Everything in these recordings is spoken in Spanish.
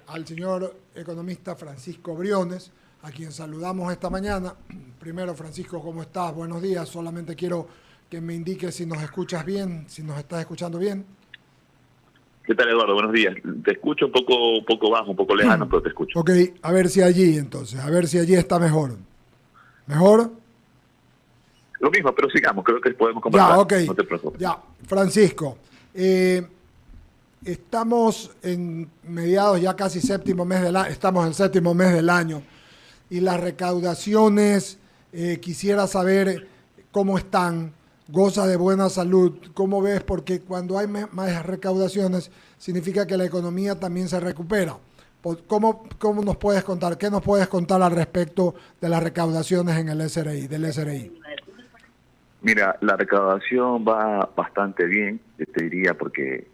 al señor economista Francisco Briones, a quien saludamos esta mañana. Primero, Francisco, ¿cómo estás? Buenos días. Solamente quiero que me indiques si nos escuchas bien, si nos estás escuchando bien. ¿Qué tal, Eduardo? Buenos días. Te escucho un poco bajo, un poco lejano, pero te escucho. Ok, a ver si allí entonces, a ver si allí está mejor. ¿Mejor? Lo mismo, pero sigamos, creo que podemos conversar. Ya, ok. No te preocupes. Ya, Francisco, estamos en mediados, ya casi séptimo mes del año, estamos en el séptimo mes del año, y las recaudaciones, quisiera saber cómo están, goza de buena salud, cómo ves, porque cuando hay más recaudaciones significa que la economía también se recupera. ¿Cómo nos puedes contar? ¿Qué nos puedes contar al respecto de las recaudaciones en el SRI, del SRI? Mira, la recaudación va bastante bien, yo te diría, porque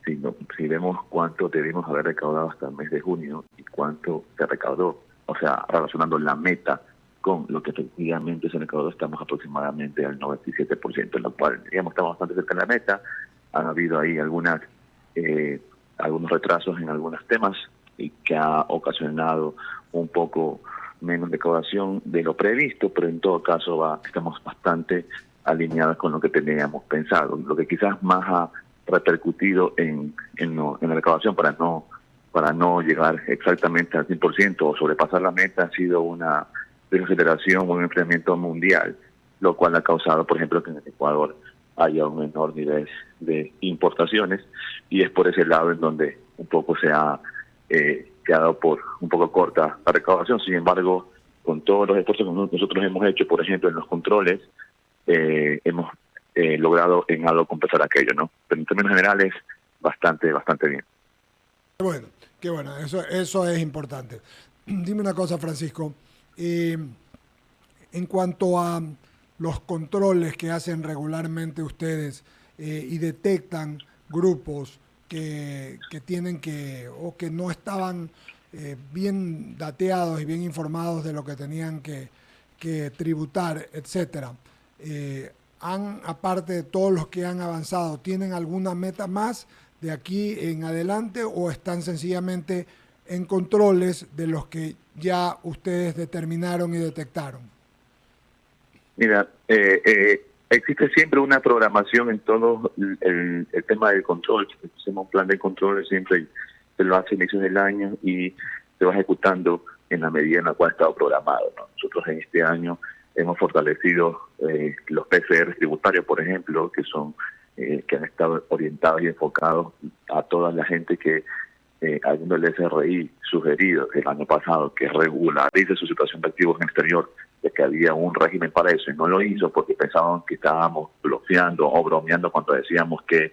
si vemos cuánto debimos haber recaudado hasta el mes de junio y cuánto se recaudó, o sea, relacionando la meta con lo que efectivamente se recaudó, estamos aproximadamente al 97%, en lo cual, digamos, estamos bastante cerca de la meta. Han habido ahí algunos retrasos en algunos temas y que ha ocasionado un poco menos recaudación de lo previsto, pero en todo caso estamos bastante alineados con lo que teníamos pensado. Lo que quizás más ha repercutido en la recaudación para no llegar exactamente al 100% o sobrepasar la meta ha sido una desaceleración o un enfriamiento mundial, lo cual ha causado, por ejemplo, que en el Ecuador haya un menor nivel de importaciones, y es por ese lado en donde un poco se ha quedado por un poco corta la recaudación. Sin embargo, con todos los esfuerzos que nosotros hemos hecho, por ejemplo, en los controles, hemos logrado en algo compensar aquello, ¿no? Pero en términos generales, bastante bien. Bueno, qué bueno, eso es importante. Dime una cosa, Francisco. En cuanto a los controles que hacen regularmente ustedes y detectan grupos que tienen o que no estaban bien dateados y bien informados de lo que tenían que tributar, etcétera. Aparte de todos los que han avanzado, ¿tienen alguna meta más de aquí en adelante o están sencillamente en controles de los que ya ustedes determinaron y detectaron? Mira, existe siempre una programación en todo el tema del control. Hacemos un plan de control, siempre se lo hace a inicios del año y se va ejecutando en la medida en la cual ha estado programado, ¿no? Nosotros en este año hemos fortalecido los PCR tributarios, por ejemplo, que han estado orientados y enfocados a toda la gente que habiendo el SRI sugerido el año pasado que regularice su situación de activos en el exterior, de que había un régimen para eso, y no lo hizo porque pensaban que estábamos bloqueando o bromeando cuando decíamos que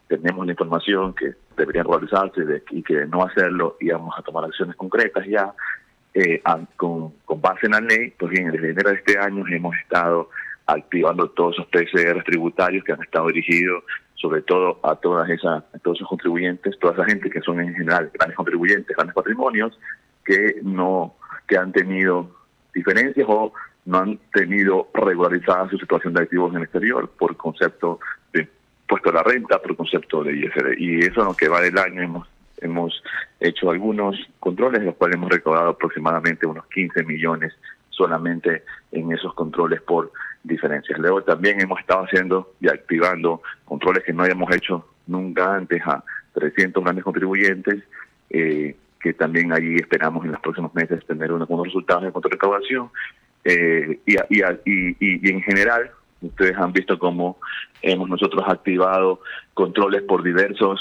tenemos la información que debería realizarse y que de no hacerlo íbamos a tomar acciones concretas ya. Con base en la ley, pues bien, desde enero de este año hemos estado activando todos esos PCR tributarios que han estado dirigidos sobre todo a todos esos contribuyentes, toda esa gente que son en general grandes contribuyentes, grandes patrimonios, que han tenido diferencias o no han tenido regularizada su situación de activos en el exterior por concepto de impuesto a la renta, por concepto de ISR. Y eso en lo que va del año hemos hecho algunos controles, los cuales hemos recaudado aproximadamente unos 15 millones solamente en esos controles por diferencias. Luego también hemos estado haciendo y activando controles que no habíamos hecho nunca antes a 300 grandes contribuyentes, que también allí esperamos en los próximos meses tener unos resultados de control de recaudación. Y en general, ustedes han visto cómo hemos nosotros activado controles por diversos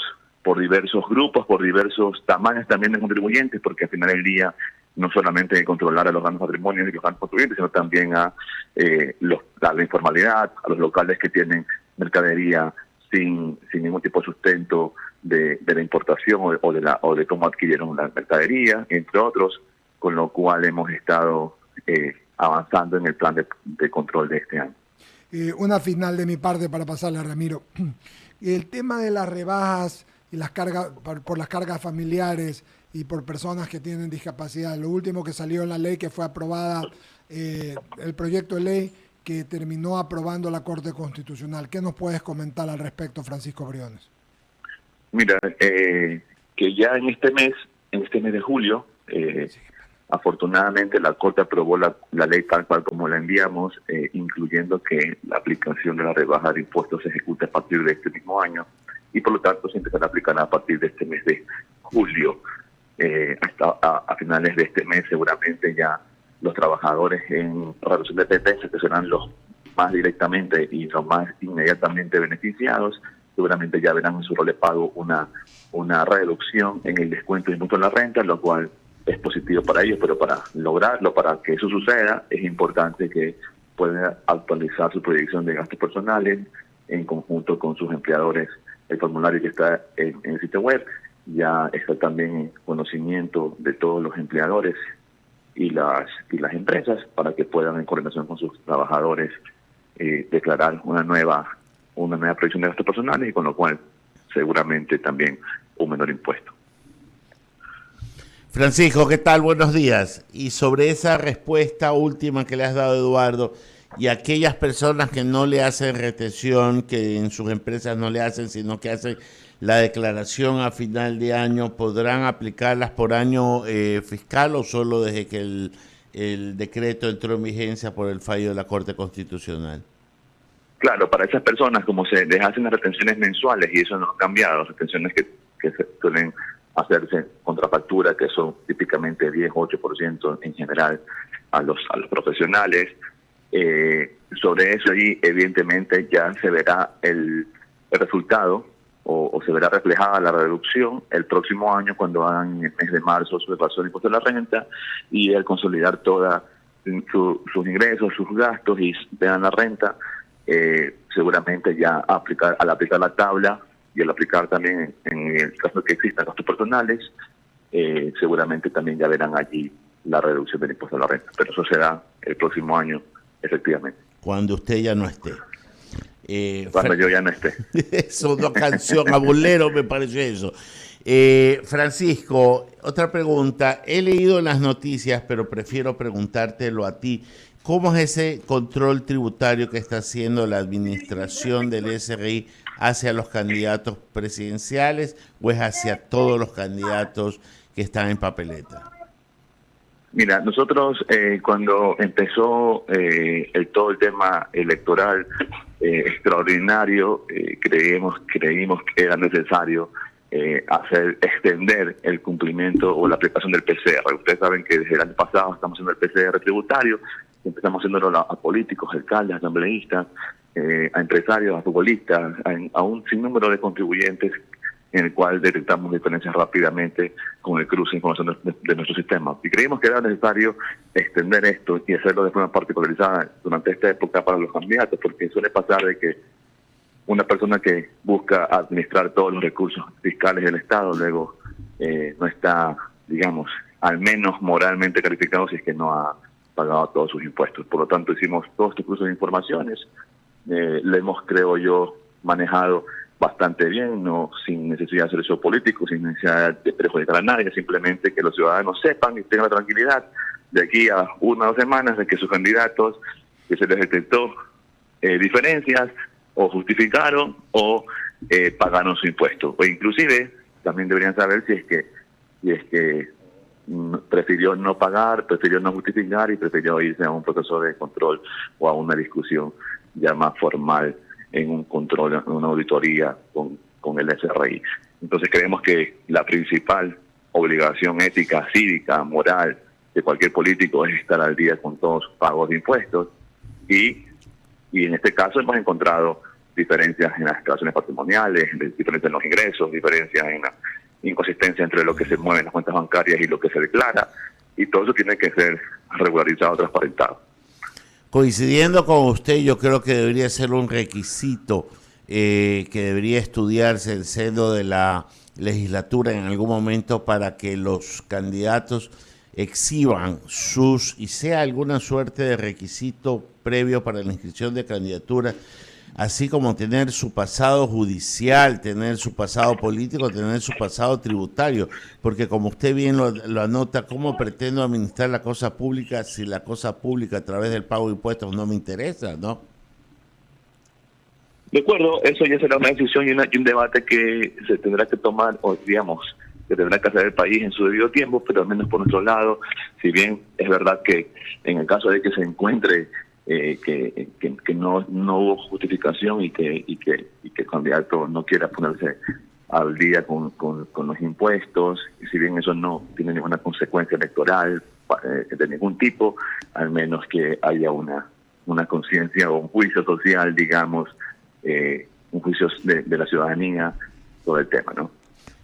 grupos, por diversos tamaños también de contribuyentes, porque al final del día no solamente controlar a los grandes patrimonios y los grandes contribuyentes, sino también a la informalidad, a los locales que tienen mercadería sin ningún tipo de sustento de la importación o de cómo adquirieron la mercadería, entre otros, con lo cual hemos estado avanzando en el plan de control de este año. Una final de mi parte para pasarle a Ramiro. El tema de las rebajas y las cargas por las cargas familiares y por personas que tienen discapacidad. Lo último que salió en la ley que fue aprobada, el proyecto de ley que terminó aprobando la Corte Constitucional. ¿Qué nos puedes comentar al respecto, Francisco Briones? Mira, que ya en este mes de julio, afortunadamente la Corte aprobó la ley tal cual como la enviamos, incluyendo que la aplicación de la rebaja de impuestos se ejecute a partir de este mismo año y por lo tanto se empezará a aplicar a partir de este mes de julio. Hasta a finales de este mes seguramente ya los trabajadores en reducción de dependencia, que serán los más directamente y los más inmediatamente beneficiados, seguramente ya verán en su rol de pago una reducción en el descuento de impuesto a la renta, lo cual es positivo para ellos, pero para lograrlo, para que eso suceda, es importante que puedan actualizar su proyección de gastos personales en conjunto con sus empleadores. El formulario que está en el sitio web ya está también en conocimiento de todos los empleadores y las empresas para que puedan, en coordinación con sus trabajadores, declarar una nueva proyección de gastos personales y con lo cual seguramente también un menor impuesto. Francisco, ¿qué tal? Buenos días. Y sobre esa respuesta última que le has dado, Eduardo, y aquellas personas que no le hacen retención, que en sus empresas no le hacen, sino que hacen la declaración a final de año, ¿podrán aplicarlas por año fiscal o solo desde que el decreto entró en vigencia por el fallo de la Corte Constitucional? Claro, para esas personas, como se les hacen las retenciones mensuales, y eso no ha cambiado, las retenciones que se suelen hacerse contra factura, que son típicamente 10-8% en general a los profesionales. Sobre eso ahí evidentemente ya se verá el resultado o se verá reflejada la reducción el próximo año cuando hagan en el mes de marzo su declaración de impuesto a la renta y al consolidar toda sus ingresos, sus gastos y vean la renta, seguramente ya al aplicar la tabla y al aplicar también en el caso de que existan gastos personales, seguramente también ya verán allí la reducción del impuesto a la renta. Pero eso será el próximo año, efectivamente. Cuando usted ya no esté. Cuando yo ya no esté. Eso, una canción a bolero me pareció eso. Francisco, otra pregunta. He leído en las noticias, pero prefiero preguntártelo a ti. ¿Cómo es ese control tributario que está haciendo la administración del SRI hacia los candidatos presidenciales o es hacia todos los candidatos que están en papeleta? Mira, nosotros cuando empezó todo el tema electoral extraordinario, creímos que era necesario extender el cumplimiento o la aplicación del PCR. Ustedes saben que desde el año pasado estamos haciendo el PCR tributario, empezamos haciéndolo a políticos, alcaldes, asambleístas, a empresarios, a futbolistas, a un sinnúmero de contribuyentes en el cual detectamos diferencias rápidamente con el cruce de información de nuestro sistema. Y creímos que era necesario extender esto y hacerlo de forma particularizada durante esta época para los candidatos, porque suele pasar de que una persona que busca administrar todos los recursos fiscales del Estado luego no está, digamos, al menos moralmente calificado si es que no ha pagado todos sus impuestos. Por lo tanto, hicimos todos estos cruces de informaciones, le hemos, creo yo, manejado bastante bien, no sin necesidad de hacer eso político, sin necesidad de perjudicar a nadie, simplemente que los ciudadanos sepan y tengan la tranquilidad de aquí a 1 o 2 semanas de que sus candidatos, que se les detectó diferencias, o justificaron o pagaron su impuesto. O inclusive también deberían saber si es que prefirió no pagar, prefirió no justificar y prefirió irse a un proceso de control o a una discusión ya más formal en un control, en una auditoría con el SRI. Entonces creemos que la principal obligación ética, cívica, moral de cualquier político es estar al día con todos sus pagos de impuestos y en este caso hemos encontrado diferencias en las declaraciones patrimoniales, diferencias en los ingresos, diferencias en la inconsistencia entre lo que se mueve en las cuentas bancarias y lo que se declara, y todo eso tiene que ser regularizado, transparentado. Coincidiendo con usted, yo creo que debería ser un requisito que debería estudiarse el seno de la legislatura en algún momento para que los candidatos exhiban y sea alguna suerte de requisito previo para la inscripción de candidatura, así como tener su pasado judicial, tener su pasado político, tener su pasado tributario, porque como usted bien lo anota, ¿cómo pretendo administrar la cosa pública si la cosa pública a través del pago de impuestos no me interesa, no? De acuerdo, eso ya será una decisión y un debate que se tendrá que tomar, o digamos, que tendrá que hacer el país en su debido tiempo, pero al menos por nuestro lado, si bien es verdad que en el caso de que se encuentre que no hubo justificación y que el candidato no quiera ponerse al día con los impuestos, y si bien eso no tiene ninguna consecuencia electoral de ningún tipo, al menos que haya una conciencia o un juicio social, digamos, un juicio de la ciudadanía sobre el tema, ¿no?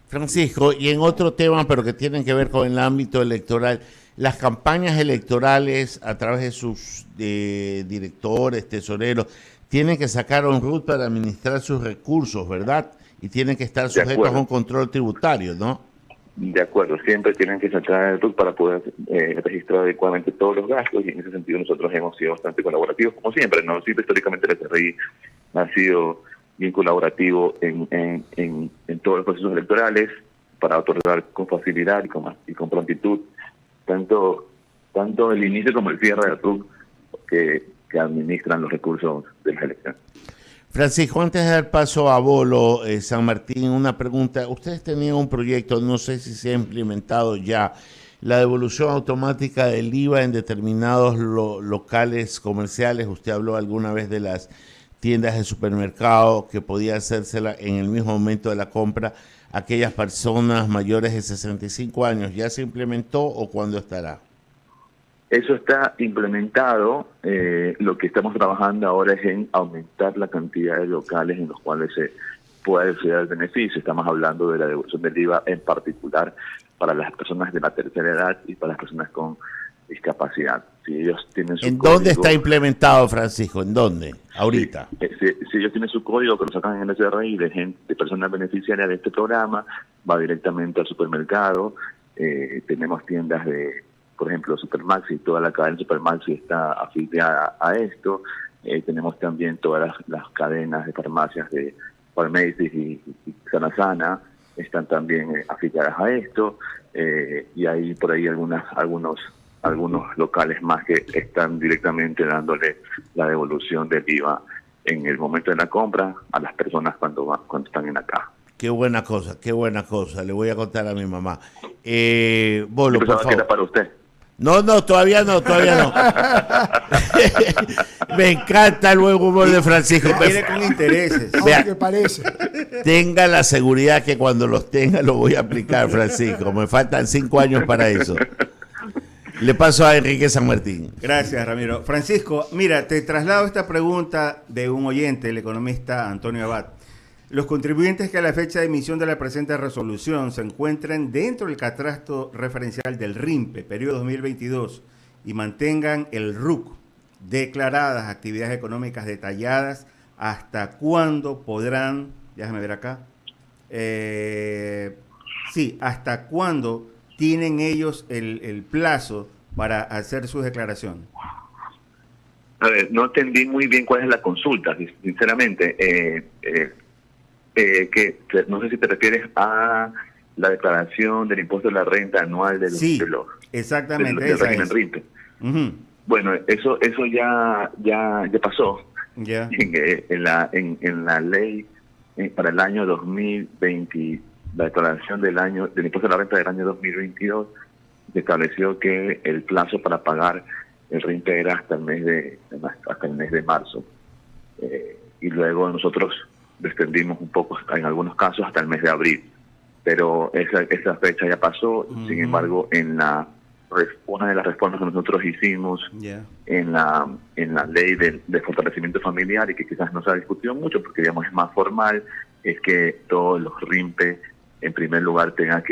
Francisco, y en otro tema, pero que tienen que ver con el ámbito electoral, las campañas electorales a través de sus directores, tesoreros, tienen que sacar un RUT para administrar sus recursos, ¿verdad? Y tienen que estar sujetos a un control tributario, ¿no? De acuerdo, siempre tienen que sacar el RUT para poder registrar adecuadamente todos los gastos, y en ese sentido nosotros hemos sido bastante colaborativos, como siempre, ¿no? Siempre históricamente el SRI ha sido bien colaborativo en todos los procesos electorales para otorgar con facilidad y con prontitud tanto el inicio como el cierre del RUT que administran los recursos de las elecciones. Francisco, antes de dar paso a Bolo, San Martín, una pregunta. Ustedes tenían un proyecto, no sé si se ha implementado ya, la devolución automática del IVA en determinados locales comerciales. Usted habló alguna vez de las tiendas de supermercado que podía hacérsela en el mismo momento de la compra a aquellas personas mayores de 65 años. ¿Ya se implementó o cuándo estará? Eso está implementado. Lo que estamos trabajando ahora es en aumentar la cantidad de locales en los cuales se pueda acceder al beneficio. Estamos hablando de la devolución del IVA en particular para las personas de la tercera edad y para las personas con discapacidad. Si ellos tienen su ¿En código, dónde está implementado, Francisco? ¿En dónde? Ahorita. Si ellos tienen su código que lo sacan en el SRI de personas beneficiarias de este programa, va directamente al supermercado. Tenemos tiendas por ejemplo, Supermaxi, toda la cadena Supermaxi está afiliada a esto. Tenemos también todas las cadenas de farmacias de Farmacies y Sana están también afiliadas a esto. Y hay por ahí algunos locales más que están directamente dándole la devolución del IVA en el momento de la compra a las personas cuando están en la caja. Qué buena cosa. Le voy a contar a mi mamá. Bolo, por favor. Que era para usted. No, todavía no. Me encanta el buen humor de Francisco. Viene con intereses. Vea, ¿Qué parece? tenga la seguridad que cuando los tenga lo voy a aplicar, Francisco. Me faltan 5 años para eso. Le paso a Enrique San Martín. Gracias, Ramiro. Francisco, mira, te traslado esta pregunta de un oyente, el economista Antonio Abad. Los contribuyentes que a la fecha de emisión de la presente resolución se encuentren dentro del catastro referencial del RIMPE, periodo 2022, y mantengan el RUC, declaradas actividades económicas detalladas, ¿hasta cuándo podrán, déjame ver acá, hasta cuándo tienen ellos el plazo para hacer su declaración? A ver, no entendí muy bien cuál es la consulta, sinceramente. No sé si te refieres a la declaración del impuesto de la renta anual del exactamente, del régimen RIMPE. Uh-huh. Bueno, eso ya pasó. Yeah. En la ley para el año 2020, la declaración del impuesto de la renta del año 2022 se estableció que el plazo para pagar el RIMPE era hasta el mes de marzo. Y luego nosotros lo extendimos un poco, en algunos casos, hasta el mes de abril. Pero esa fecha ya pasó. Uh-huh. Sin embargo, una de las reformas que nosotros hicimos en la ley de fortalecimiento familiar, y que quizás no se ha discutido mucho porque digamos es más formal, es que todos los RIMPE en primer lugar tengan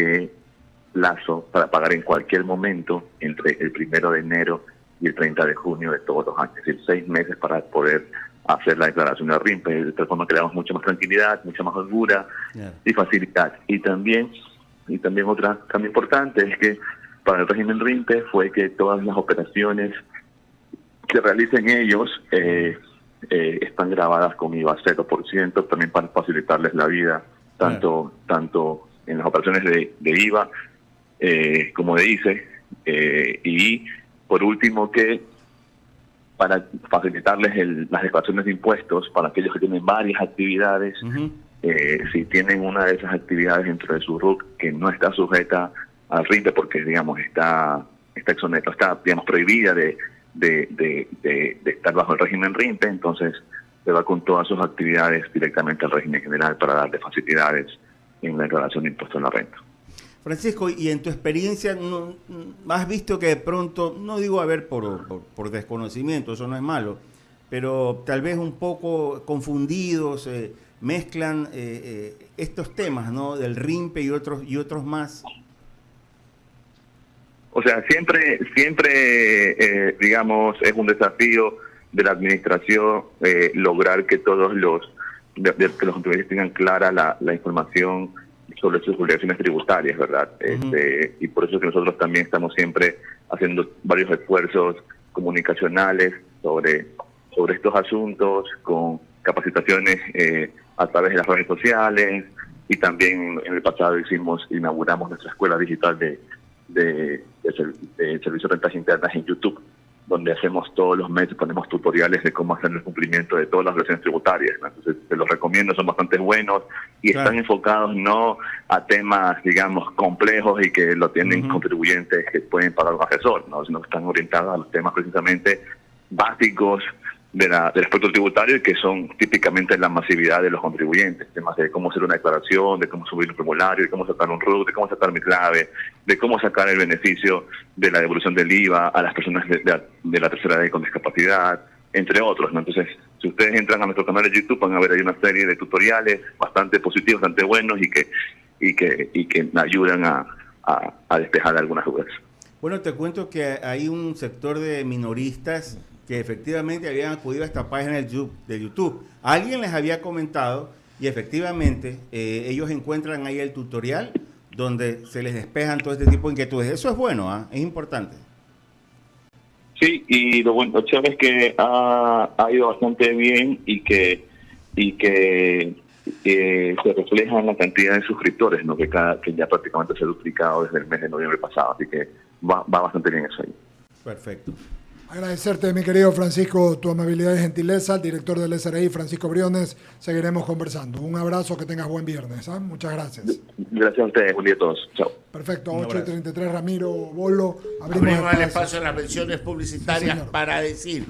plazo para pagar en cualquier momento entre el 1 de enero y el 30 de junio de todos los años, es decir, 6 meses para poder hacer la declaración de RIMPE. De tal forma que le damos mucha más tranquilidad, mucha más holgura y facilidad. Y también otra cambio importante es que para el régimen RIMPE fue que todas las operaciones que realicen ellos están grabadas con IVA 0%, también para facilitarles la vida, tanto en las operaciones de IVA como de ICE, y por último que para facilitarles las declaraciones de impuestos para aquellos que tienen varias actividades, uh-huh, si tienen una de esas actividades dentro de su RUC que no está sujeta al RINPE porque, digamos, está digamos, prohibida de estar bajo el régimen RINPE, entonces se va con todas sus actividades directamente al régimen general para darle facilidades en la declaración de impuesto en la renta. Francisco, y en tu experiencia, ¿no has visto que de pronto, no digo a ver por desconocimiento, eso no es malo, pero tal vez un poco confundidos, mezclan estos temas, ¿no? Del RINPE y otros más? O sea, siempre digamos, es un desafío de la administración lograr que todos que los contribuyentes tengan clara la información sobre sus obligaciones tributarias, ¿verdad? Y por eso es que nosotros también estamos siempre haciendo varios esfuerzos comunicacionales sobre estos asuntos, con capacitaciones a través de las redes sociales, y también en el pasado inauguramos nuestra escuela digital de servicio de rentas internas en YouTube, donde hacemos todos los meses, ponemos tutoriales de cómo hacer el cumplimiento de todas las obligaciones tributarias, ¿no? Entonces, te los recomiendo, son bastante buenos y están enfocados no a temas, digamos, complejos y que lo tienen contribuyentes que pueden pagar un asesor, ¿no? Sino que están orientados a los temas precisamente básicos del aspecto tributario y que son típicamente la masividad de los contribuyentes, temas de cómo hacer una declaración, de cómo subir un formulario, de cómo sacar un RUC, de cómo sacar mi clave, de cómo sacar el beneficio de la devolución del IVA a las personas de la tercera edad con discapacidad, entre otros, ¿no? Entonces, si ustedes entran a nuestro canal de YouTube, van a ver ahí una serie de tutoriales bastante positivos, bastante buenos y que ayudan a despejar algunas dudas. Bueno, te cuento que hay un sector de minoristas que efectivamente habían acudido a esta página de YouTube. Alguien les había comentado y efectivamente ellos encuentran ahí el tutorial donde se les despejan todo este tipo de inquietudes. Eso es bueno, es importante. Sí, y lo chévere es que ha ido bastante bien y que se refleja en la cantidad de suscriptores, ¿no? que ya prácticamente se ha duplicado desde el mes de noviembre pasado, así que va bastante bien eso ahí. Perfecto. Agradecerte, mi querido Francisco, tu amabilidad y gentileza. El director del SRI, Francisco Briones, seguiremos conversando. Un abrazo, que tengas buen viernes. Muchas gracias. Gracias a ustedes, buen día a todos. Chao. Perfecto, 8:33, Ramiro Bolo. Abrimos el espacio en las menciones publicitarias para decir